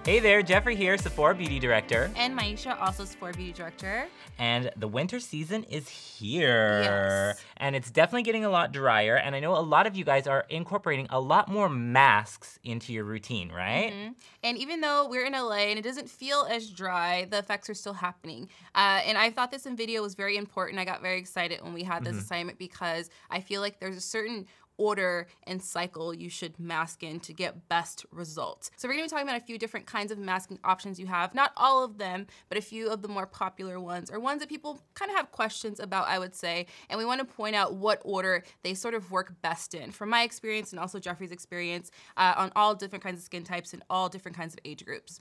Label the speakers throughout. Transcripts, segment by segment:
Speaker 1: Hey there, Jeffrey here, Sephora Beauty Director.
Speaker 2: And Myiesha, also Sephora Beauty Director.
Speaker 1: And the winter season is here.
Speaker 2: Yes.
Speaker 1: And it's definitely getting a lot drier. And I know a lot of you guys are incorporating a lot more masks into your routine, right?
Speaker 2: Mm-hmm. And even though we're in LA and it doesn't feel as dry, the effects are still happening. And I thought this video was very important. I got very excited when we had this assignment because I feel like there's a certain order and cycle you should mask in to get best results. So we're gonna be talking about a few different kinds of masking options you have. Not all of them, but a few of the more popular ones, or ones that people kind of have questions about, I would say. And we wanna point out what order they sort of work best in. From my experience and also Jeffrey's experience on all different kinds of skin types and all different kinds of age groups.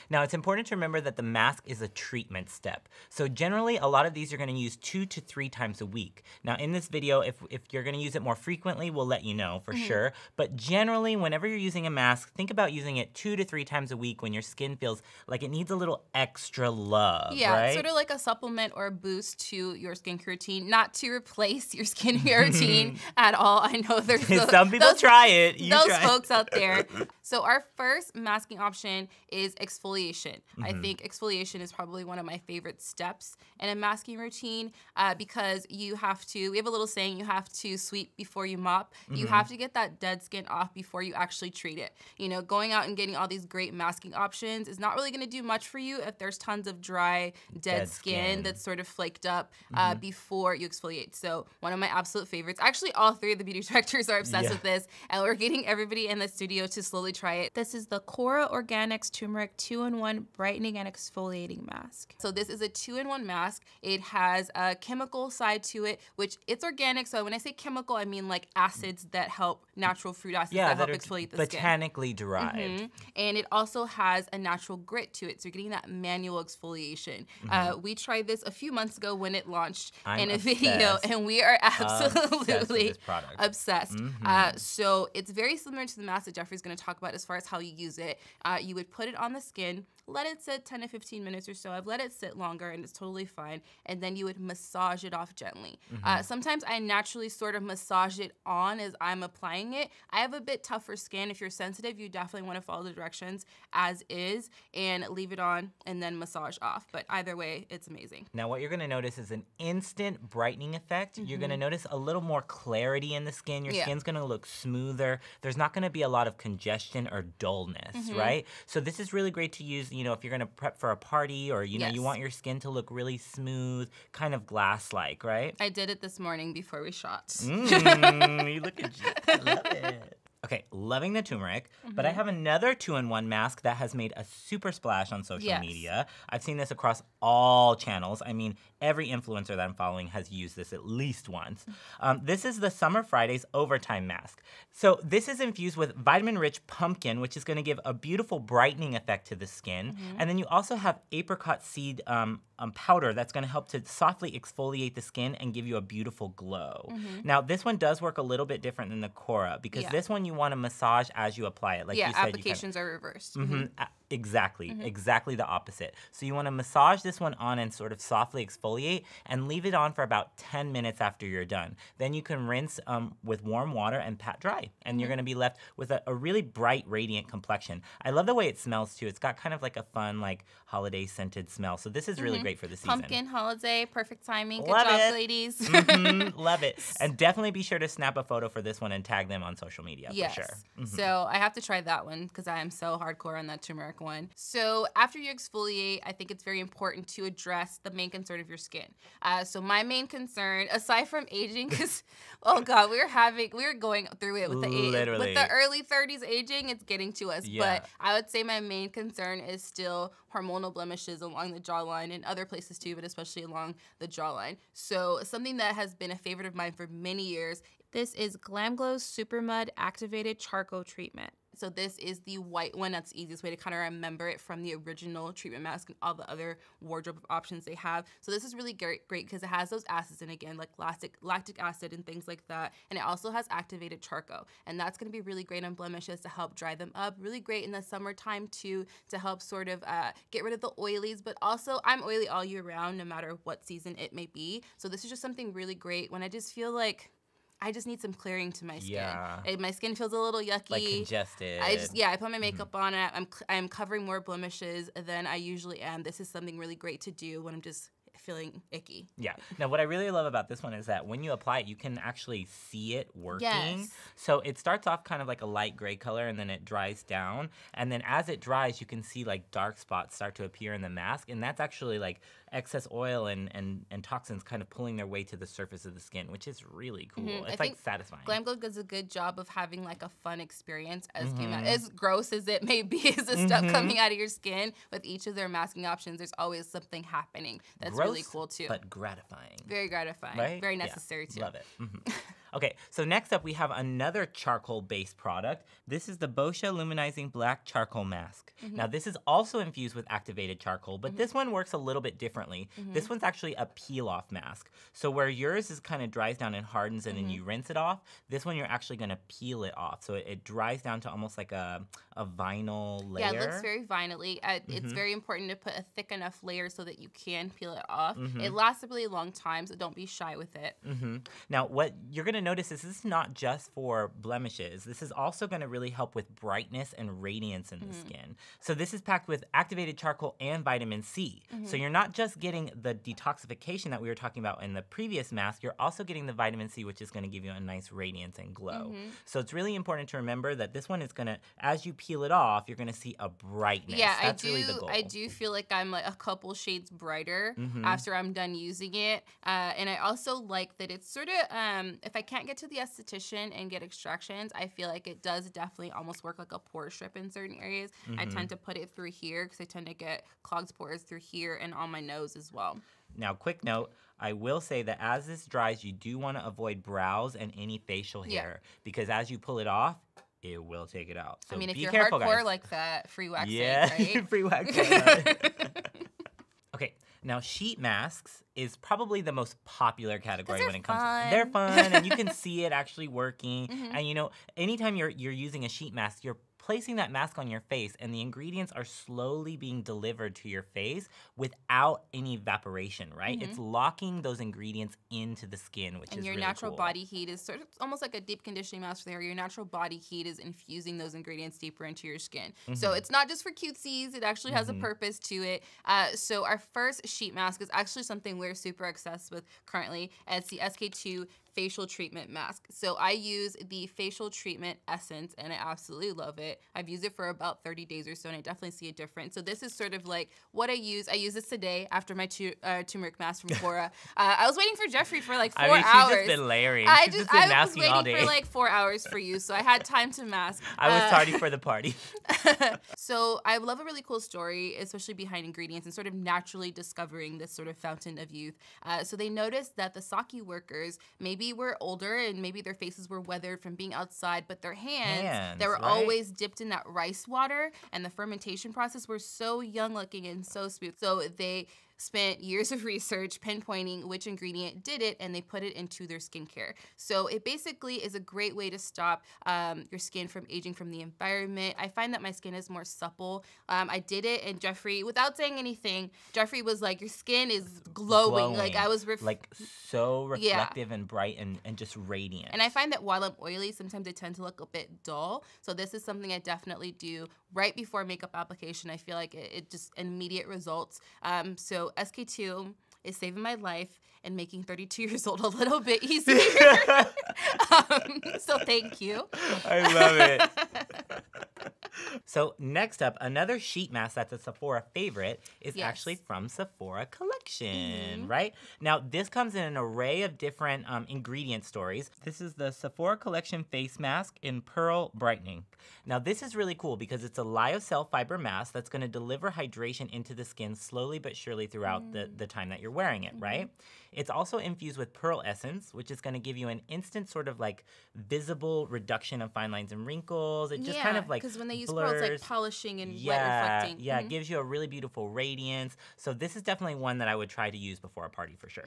Speaker 1: Now it's important to remember that the mask is a treatment step. So generally a lot of these you're gonna use 2 to 3 times a week. Now in this video, if you're gonna use it more frequently, we'll let you know for sure. But generally, whenever you're using a mask, think about using it 2 to 3 times a week when your skin feels like it needs a little extra love,
Speaker 2: yeah,
Speaker 1: right?
Speaker 2: Sort of like a supplement or a boost to your skincare routine, not to replace your skincare routine at all. I know there's
Speaker 1: some people try it.
Speaker 2: Those folks out there. So our first masking option is exfoliation. I think exfoliation is probably one of my favorite steps in a masking routine because we have a little saying, you have to sweep before you mop. You have to get that dead skin off before you actually treat it. You know, going out and getting all these great masking options is not really gonna do much for you if there's tons of dry, dead skin that's sort of flaked up before you exfoliate. So one of my absolute favorites, actually all 3 of the beauty directors are obsessed with this, and we're getting everybody in the studio to slowly try it. This is the KORA Organics Turmeric 2-in-1 Brightening and Exfoliating Mask. So this is a 2-in-1 mask. It has a chemical side to it, which it's organic. So when I say chemical, I mean like acids that help, natural fruit acids that help exfoliate the skin.
Speaker 1: Botanically derived.
Speaker 2: And it also has a natural grit to it, so you're getting that manual exfoliation. We tried this a few months ago when it launched in a video, and we are absolutely obsessed. So it's very similar to the mask that Jeffrey's gonna talk about as far as how you use it. You would put it on the skin, let it sit 10 to 15 minutes or so. I've let it sit longer and it's totally fine. And then you would massage it off gently. Sometimes I naturally sort of massage it on as I'm applying it. I have a bit tougher skin. If you're sensitive, you definitely want to follow the directions as is and leave it on and then massage off. But either way, it's amazing.
Speaker 1: Now what you're gonna notice is an instant brightening effect. You're gonna notice a little more clarity in the skin. Your skin's gonna look smoother. There's not gonna be a lot of congestion or dullness, right? So this is really great to use, you know, if you're gonna prep for a party or, you know, you want your skin to look really smooth, kind of glass-like, right?
Speaker 2: I did it this morning before we shot.
Speaker 1: You look at you. I love it. Okay, loving the turmeric, but I have another 2-in-1 mask that has made a super splash on social media. I've seen this across all channels. I mean, every influencer that I'm following has used this at least once. This is the Summer Fridays Overtime Mask. So this is infused with vitamin-rich pumpkin, which is gonna give a beautiful brightening effect to the skin. And then you also have apricot seed powder that's gonna help to softly exfoliate the skin and give you a beautiful glow. Now, this one does work a little bit different than the KORA because this one you wanna massage as you apply it. Like you said,
Speaker 2: applications are reversed.
Speaker 1: Exactly, exactly the opposite. So you wanna massage this one on and sort of softly exfoliate and leave it on for about 10 minutes after you're done. Then you can rinse with warm water and pat dry. And you're gonna be left with a really bright, radiant complexion. I love the way it smells too. It's got kind of like a fun, like holiday scented smell. So this is really great for the season.
Speaker 2: Pumpkin holiday, perfect timing. Good
Speaker 1: Love
Speaker 2: job,
Speaker 1: it.
Speaker 2: ladies.
Speaker 1: Love it. And definitely be sure to snap a photo for this one and tag them on social media for sure.
Speaker 2: So I have to try that one because I am so hardcore on that turmeric one. So after you exfoliate, I think it's very important to address the main concern of your skin. So my main concern, aside from aging, because oh god, we're going through it with the early 30s aging. It's getting to us. But I would say my main concern is still hormonal blemishes along the jawline and other places too, but especially along the jawline. So something that has been a favorite of mine for many years. This is GLAMGLOW's SUPERMUD Activated Charcoal Treatment. So this is the white one. That's the easiest way to kind of remember it from the original treatment mask and all the other wardrobe options they have. So this is really great because it has those acids in, again, like lactic acid and things like that. And it also has activated charcoal. And that's gonna be really great on blemishes to help dry them up. Really great in the summertime too, to help sort of get rid of the oilies. But also, I'm oily all year round, no matter what season it may be. So this is just something really great when I just feel like I just need some clearing to my skin.
Speaker 1: Yeah.
Speaker 2: My skin feels a little yucky.
Speaker 1: Like congested.
Speaker 2: I put my makeup on it. I'm covering more blemishes than I usually am. This is something really great to do when I'm just feeling icky.
Speaker 1: Yeah. Now, what I really love about this one is that when you apply it, you can actually see it working.
Speaker 2: Yes.
Speaker 1: So it starts off kind of like a light gray color, and then it dries down. And then as it dries, you can see like dark spots start to appear in the mask. And that's actually like excess oil and toxins kind of pulling their way to the surface of the skin, which is really cool. It's like satisfying.
Speaker 2: GLAMGLOW does a good job of having like a fun experience as gross as it may be, as the stuff coming out of your skin. With each of their masking options, there's always something happening that's really cool too.
Speaker 1: But gratifying.
Speaker 2: Very gratifying.
Speaker 1: Right?
Speaker 2: Very necessary too.
Speaker 1: Love it. Okay, so next up we have another charcoal-based product. This is the Boscia Luminizing Black Charcoal Mask. Now this is also infused with activated charcoal, but this one works a little bit differently. This one's actually a peel-off mask. So where yours is kind of dries down and hardens and then you rinse it off, this one you're actually gonna peel it off. So it dries down to almost like a vinyl layer.
Speaker 2: Yeah, it looks very vinyl-y. It's very important to put a thick enough layer so that you can peel it off. It lasts a really long time, so don't be shy with it.
Speaker 1: Now what you're gonna notice is this is not just for blemishes. This is also going to really help with brightness and radiance in the skin. So this is packed with activated charcoal and vitamin C. So you're not just getting the detoxification that we were talking about in the previous mask, you're also getting the vitamin C, which is going to give you a nice radiance and glow. So it's really important to remember that this one is going to, as you peel it off, you're going to see a brightness.
Speaker 2: Yeah,
Speaker 1: That's really the goal.
Speaker 2: I do feel like I'm like a couple shades brighter after I'm done using it. And I also like that it's sort of, if I can't get to the esthetician and get extractions, I feel like it does definitely almost work like a pore strip in certain areas. I tend to put it through here because I tend to get clogged pores through here and on my nose as well.
Speaker 1: Now, quick note, I will say that as this dries, you do want to avoid brows and any facial hair because as you pull it off, it will take it out. So
Speaker 2: I mean, if
Speaker 1: be
Speaker 2: you're
Speaker 1: careful,
Speaker 2: hardcore
Speaker 1: guys.
Speaker 2: like that, free wax
Speaker 1: right? Free wax. Okay, now sheet masks is probably the most popular category when it comes to they're fun and you can see it actually working. And you know, anytime you're using a sheet mask, you're placing that mask on your face and the ingredients are slowly being delivered to your face without any evaporation, right? It's locking those ingredients into the skin, which is really
Speaker 2: cool. And your natural
Speaker 1: cool.
Speaker 2: body heat is sort of almost like a deep conditioning mask there. Your natural body heat is infusing those ingredients deeper into your skin. So it's not just for cutesies. It actually has a purpose to it. So our first sheet mask is actually something we're super obsessed with currently. And it's the SK2 facial treatment mask. So I use the facial treatment essence and I absolutely love it. I've used it for about 30 days or so and I definitely see a difference. So this is sort of like what I use. I use this today after my turmeric mask from KORA. I was waiting for Jeffrey for like 4 hours.
Speaker 1: She's just been layering. She's just been masking all day.
Speaker 2: I was waiting for like 4 hours for you, so I had time to mask.
Speaker 1: I was tardy for the party.
Speaker 2: So I love a really cool story, especially behind ingredients and sort of naturally discovering this sort of fountain of youth. So they noticed that the sake workers maybe were older and maybe their faces were weathered from being outside, but their hands that were always dipped in that rice water and the fermentation process were so young looking and so smooth. So they spent years of research pinpointing which ingredient did it, and they put it into their skincare. So it basically is a great way to stop your skin from aging from the environment. I find that my skin is more supple. I did it, and Jeffrey, without saying anything, Jeffrey was like, your skin is glowing. Like I was
Speaker 1: like so reflective and bright and just radiant.
Speaker 2: And I find that while I'm oily, sometimes I tend to look a bit dull. So this is something I definitely do right before makeup application. I feel like it just immediate results. So SK2 is saving my life and making 32 years old a little bit easier. So thank you.
Speaker 1: I love it. So next up, another sheet mask that's a Sephora favorite is actually from Sephora Collection, right? Now, this comes in an array of different ingredient stories. This is the Sephora Collection Face Mask in Pearl Brightening. Now, this is really cool because it's a lyocell fiber mask that's going to deliver hydration into the skin slowly but surely throughout the time that you're wearing it, right? It's also infused with pearl essence, which is going to give you an instant sort of like visible reduction of fine lines and wrinkles. It just kind of like
Speaker 2: because when they use
Speaker 1: blurs.
Speaker 2: pearls, like polishing and wet reflecting.
Speaker 1: Yeah, it gives you a really beautiful radiance. So this is definitely one that I I would try to use before a party for sure.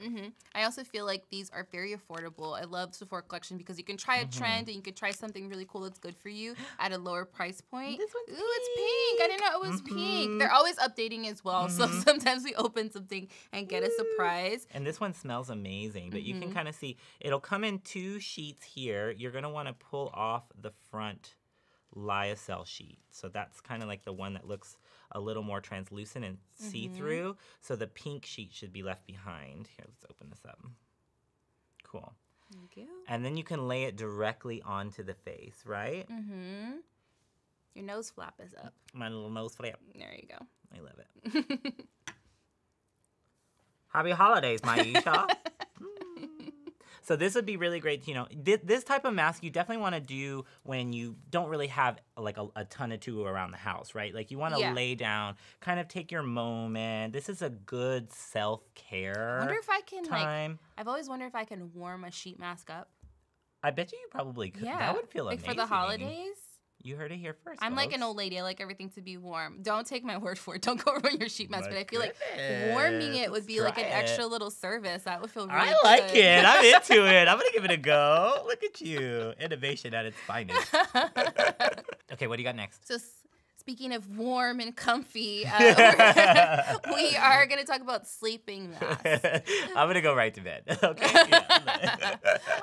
Speaker 2: I also feel like these are very affordable. I love Sephora collection because you can try a trend and you can try something really cool that's good for you at a lower price point.
Speaker 1: This one's
Speaker 2: Ooh, it's pink. I didn't know it was pink. They're always updating as well. So sometimes we open something and get a surprise.
Speaker 1: And this one smells amazing, but you can kind of see, it'll come in 2 sheets here. You're going to want to pull off the front lyocell sheet. So that's kind of like the one that looks a little more translucent and see-through. So the pink sheet should be left behind. Here, let's open this up. Cool.
Speaker 2: Thank you.
Speaker 1: And then you can lay it directly onto the face, right?
Speaker 2: Your nose flap is up.
Speaker 1: My little nose flap.
Speaker 2: There you go.
Speaker 1: I love it. Happy holidays, Myiesha. So this would be really great. You know, this type of mask you definitely want to do when you don't really have like a ton of tulle around the house, right? Like you want to lay down, kind of take your moment. This is a good self-care
Speaker 2: I wonder if I can
Speaker 1: time.
Speaker 2: I've always wondered if I can warm a sheet mask up.
Speaker 1: I bet you probably could.
Speaker 2: Yeah.
Speaker 1: That would feel
Speaker 2: like
Speaker 1: amazing.
Speaker 2: For the holidays.
Speaker 1: You heard it here first.
Speaker 2: I'm like an old lady. I like everything to be warm. Don't take my word for it. Don't go ruin your sheet mask. But I feel like warming it would be like an extra little service. That would feel really good.
Speaker 1: I like it. I'm into it. I'm going to give it a go. Look at you. Innovation at its finest. Okay, what do you got next?
Speaker 2: So speaking of warm and comfy, we are going to talk about sleeping masks.
Speaker 1: I'm going to go right to bed. Okay. Yeah.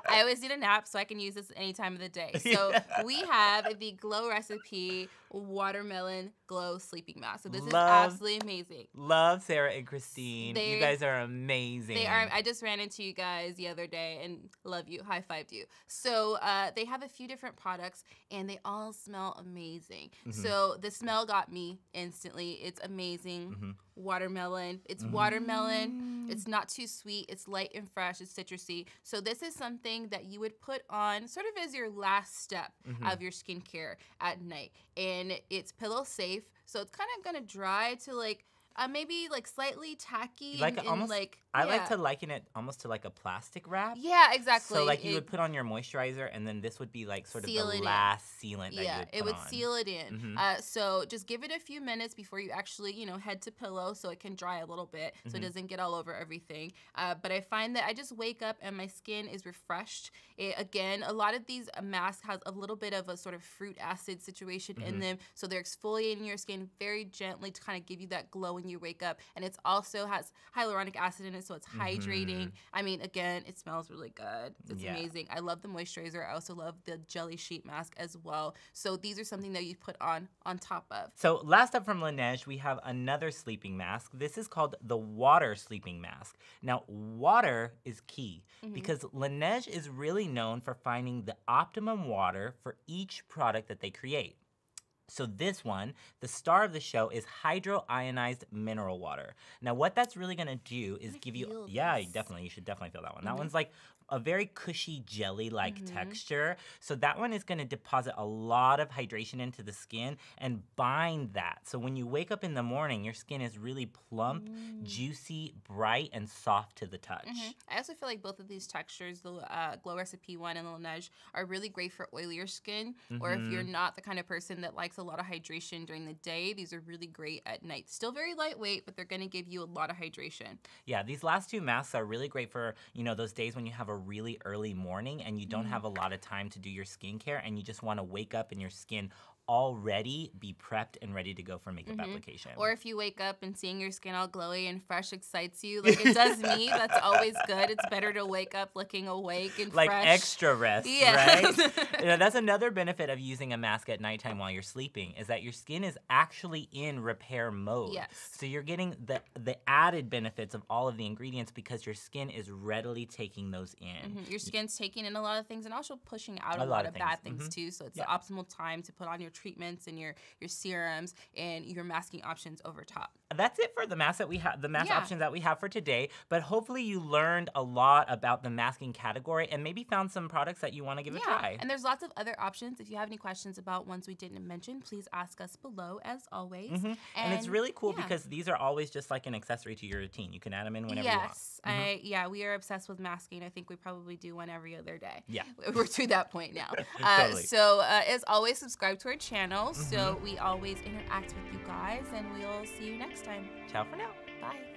Speaker 2: I always need a nap, so I can use this any time of the day. So we have the Glow Recipe Watermelon Glow Sleeping Mask. So this is absolutely amazing.
Speaker 1: Love Sarah and Christine. You guys are amazing.
Speaker 2: They are. I just ran into you guys the other day and love you. High-fived you. So they have a few different products, and they all smell amazing. So the smell got me instantly. It's amazing. Watermelon. It's watermelon. It's not too sweet. It's light and fresh. It's citrusy. So this is something that you would put on sort of as your last step of your skincare at night. And it's pillow safe. So it's kind of going to dry to like maybe like slightly tacky.
Speaker 1: Like almost like I like to liken it almost to like a plastic wrap.
Speaker 2: Yeah, exactly.
Speaker 1: So like you would put on your moisturizer, and then this would be like sort of the last sealant that you would put on.
Speaker 2: Yeah, it would seal it in. So just give it a few minutes before you actually, head to pillow so it can dry a little bit so it doesn't get all over everything. But I find that I just wake up and my skin is refreshed. Again, a lot of these masks has a little bit of a sort of fruit acid situation in them. So they're exfoliating your skin very gently to kind of give you that glow when you wake up. And it also has hyaluronic acid in it, so it's hydrating. I mean, again, it smells really good. It's amazing. I love the moisturizer. I also love the jelly sheet mask as well. So these are something that you put on top of.
Speaker 1: So last up from LANEIGE, we have another sleeping mask. This is called the water sleeping mask. Now, water is key because LANEIGE is really known for finding the optimum water for each product that they create. So this one, the star of the show, is hydroionized mineral water. Now what that's really gonna do is give you, you should definitely feel that one. That one's like a very cushy jelly-like texture. So that one is gonna deposit a lot of hydration into the skin and bind that. So when you wake up in the morning, your skin is really plump, juicy, bright, and soft to the touch.
Speaker 2: I also feel like both of these textures, the Glow Recipe one and LANEIGE, are really great for oilier skin. Or if you're not the kind of person that likes a lot of hydration during the day, these are really great at night. Still very lightweight, but they're gonna give you a lot of hydration.
Speaker 1: Yeah, these last two masks are really great for, those days when you have a really early morning and you don't have a lot of time to do your skincare and you just want to wake up and your skin already be prepped and ready to go for makeup application.
Speaker 2: Or if you wake up and seeing your skin all glowy and fresh excites you, like it does me, that's always good. It's better to wake up looking awake and
Speaker 1: like
Speaker 2: fresh.
Speaker 1: Extra rest, right? That's another benefit of using a mask at nighttime while you're sleeping is that your skin is actually in repair mode.
Speaker 2: Yes.
Speaker 1: So you're getting the added benefits of all of the ingredients because your skin is readily taking those in.
Speaker 2: Your skin's taking in a lot of things and also pushing out a lot of bad things too. So it's the optimal time to put on your treatments and your serums and your masking options over top.
Speaker 1: That's it for the masks that we have, the mask options that we have for today. But hopefully you learned a lot about the masking category and maybe found some products that you want to give a try.
Speaker 2: And there's lots of other options. If you have any questions about ones we didn't mention, please ask us below as always.
Speaker 1: And it's really cool because these are always just like an accessory to your routine. You can add them in whenever you want.
Speaker 2: We are obsessed with masking. I think we probably do one every other day.
Speaker 1: Yeah.
Speaker 2: We're to that point now.
Speaker 1: Totally.
Speaker 2: So as always, subscribe to our channel so we always interact with you guys, and we'll see you next time.
Speaker 1: Ciao for now.
Speaker 2: Bye.